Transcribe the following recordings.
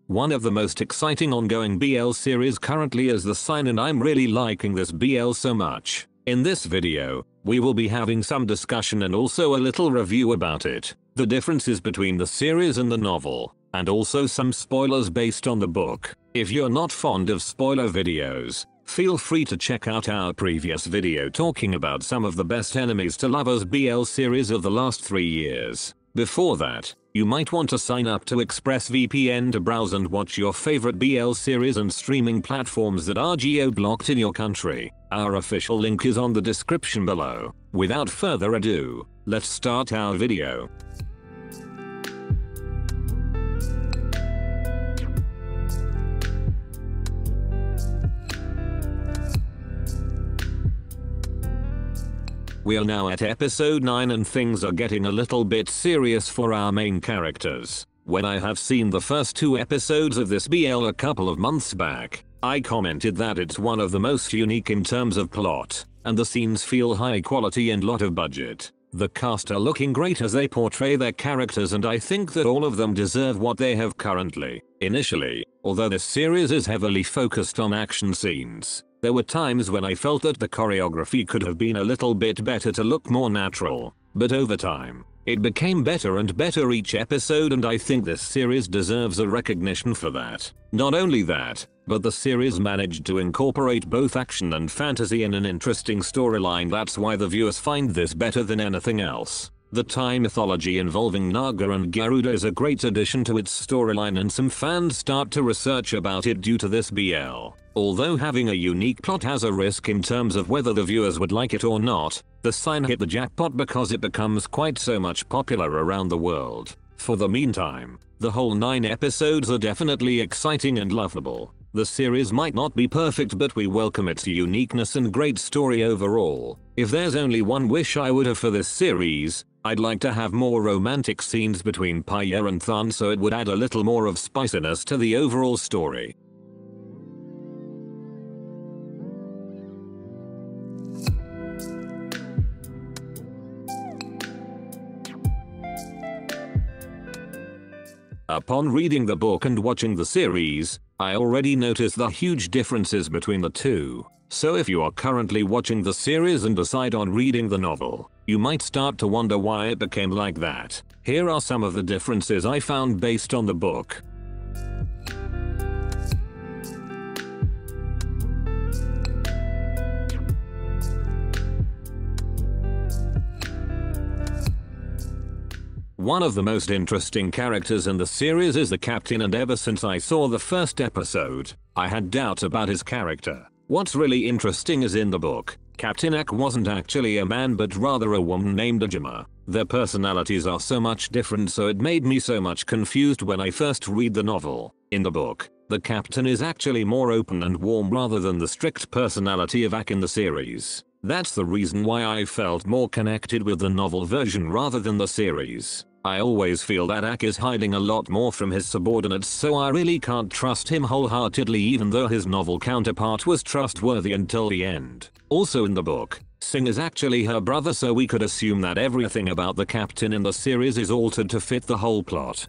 One of the most exciting ongoing BL series currently is The Sign, and I'm really liking this BL so much. In this video, we will be having some discussion and also a little review about it, the differences between the series and the novel, and also some spoilers based on the book. If you're not fond of spoiler videos, feel free to check out our previous video talking about some of the best enemies to lovers BL series of the last 3 years. Before that, you might want to sign up to ExpressVPN to browse and watch your favorite BL series and streaming platforms that are geo-blocked in your country. Our official link is on the description below. Without further ado, let's start our video. We are now at episode 9 and things are getting a little bit serious for our main characters. When I have seen the first 2 episodes of this BL a couple of months back, I commented that it's one of the most unique in terms of plot, and the scenes feel high quality and lot of budget. The cast are looking great as they portray their characters, and I think that all of them deserve what they have currently. Initially, although this series is heavily focused on action scenes, there were times when I felt that the choreography could have been a little bit better to look more natural, but over time, it became better and better each episode, and I think this series deserves a recognition for that. Not only that, but the series managed to incorporate both action and fantasy in an interesting storyline. That's why the viewers find this better than anything else. The Thai mythology involving Naga and Garuda is a great addition to its storyline, and some fans start to research about it due to this BL. Although having a unique plot has a risk in terms of whether the viewers would like it or not, The Sign hit the jackpot because it becomes quite so much popular around the world. For the meantime, the whole 9 episodes are definitely exciting and lovable. The series might not be perfect, but we welcome its uniqueness and great story overall. If there's only one wish I would have for this series, I'd like to have more romantic scenes between Paya and Than, so it would add a little more of spiciness to the overall story. Upon reading the book and watching the series, I already noticed the huge differences between the two. So if you are currently watching the series and decide on reading the novel, you might start to wonder why it became like that. Here are some of the differences I found based on the book. One of the most interesting characters in the series is the captain, and ever since I saw the first episode, I had doubts about his character. What's really interesting is in the book, Captain Ak wasn't actually a man but rather a woman named Ajima. Their personalities are so much different, so it made me so much confused when I first read the novel. In the book, the captain is actually more open and warm rather than the strict personality of Ak in the series. That's the reason why I felt more connected with the novel version rather than the series. I always feel that Ak is hiding a lot more from his subordinates, so I really can't trust him wholeheartedly, even though his novel counterpart was trustworthy until the end. Also in the book, Singh is actually her brother, so we could assume that everything about the captain in the series is altered to fit the whole plot.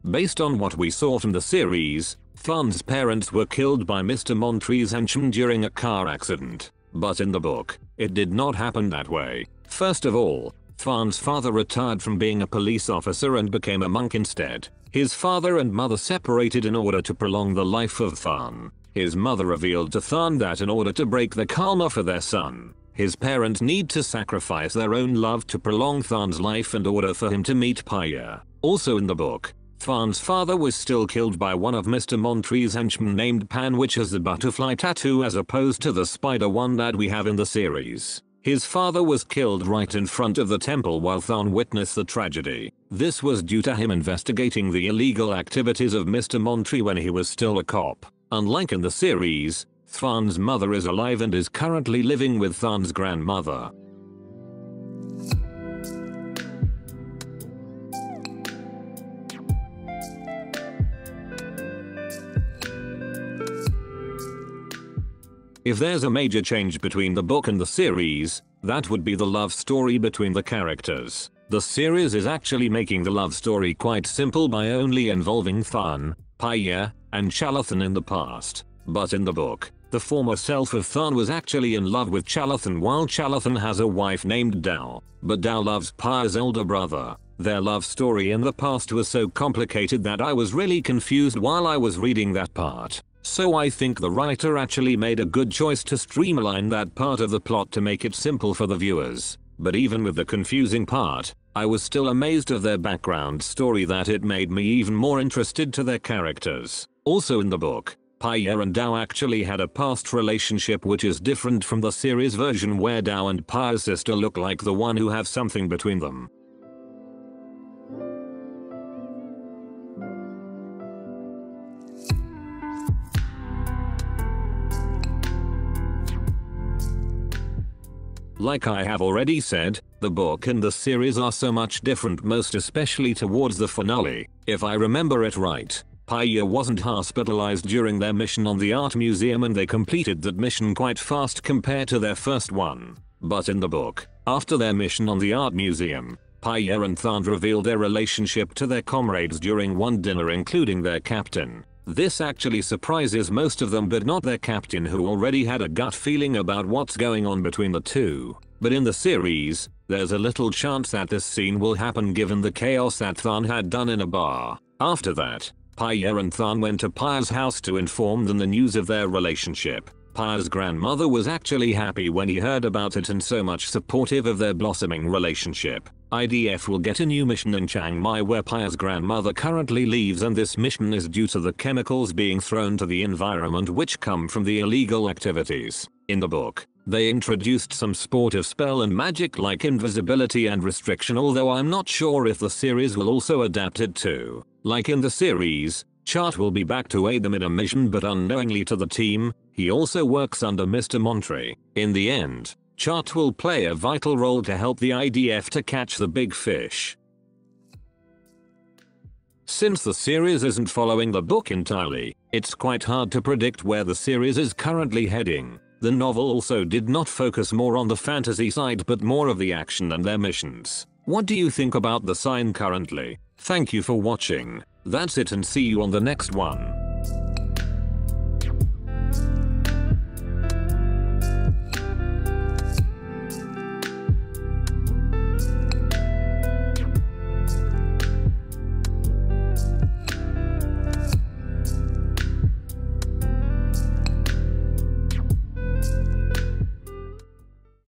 Based on what we saw from the series, Than's parents were killed by Mr. Montree's henchmen during a car accident. But in the book, it did not happen that way. First of all, Than's father retired from being a police officer and became a monk instead. His father and mother separated in order to prolong the life of Than. His mother revealed to Than that in order to break the karma for their son, his parents need to sacrifice their own love to prolong Than's life in order for him to meet Paya. Also in the book, Than's father was still killed by one of Mr. Montree's henchmen named Pan, which has a butterfly tattoo as opposed to the spider one that we have in the series. His father was killed right in front of the temple while Than witnessed the tragedy. This was due to him investigating the illegal activities of Mr. Montree when he was still a cop. Unlike in the series, Than's mother is alive and is currently living with Than's grandmother. If there's a major change between the book and the series, that would be the love story between the characters. The series is actually making the love story quite simple by only involving Tharn, Pyre, and Chalathon in the past. But in the book, the former self of Tharn was actually in love with Chalathon while Chalathon has a wife named Dao. But Dao loves Pyre's elder brother. Their love story in the past was so complicated that I was really confused while I was reading that part. So I think the writer actually made a good choice to streamline that part of the plot to make it simple for the viewers. But even with the confusing part, I was still amazed of their background story that it made me even more interested to their characters. Also in the book, Pyre and Dao actually had a past relationship which is different from the series version where Dao and Pyre's sister look like the one who have something between them. Like I have already said, the book and the series are so much different, most especially towards the finale. If I remember it right, Pyre wasn't hospitalized during their mission on the art museum and they completed that mission quite fast compared to their first one. But in the book, after their mission on the art museum, Pyre and Tharn revealed their relationship to their comrades during one dinner, including their captain. This actually surprises most of them, but not their captain, who already had a gut feeling about what's going on between the two. But in the series, there's a little chance that this scene will happen given the chaos that Tharn had done in a bar. After that, Pyre and Tharn went to Pyre's house to inform them the news of their relationship. Pyre's grandmother was actually happy when he heard about it and so much supportive of their blossoming relationship. IDF will get a new mission in Chiang Mai where Pyre's grandmother currently lives, and this mission is due to the chemicals being thrown to the environment which come from the illegal activities. In the book, they introduced some sportive spell and magic like invisibility and restriction, although I'm not sure if the series will also adapt it too. Like in the series, Chart will be back to aid them in a mission, but unknowingly to the team, he also works under Mr. Montre. In the end, Chart will play a vital role to help the IDF to catch the big fish. Since the series isn't following the book entirely, it's quite hard to predict where the series is currently heading. The novel also did not focus more on the fantasy side but more of the action and their missions. What do you think about the sign currently? Thank you for watching. That's it, and see you on the next one.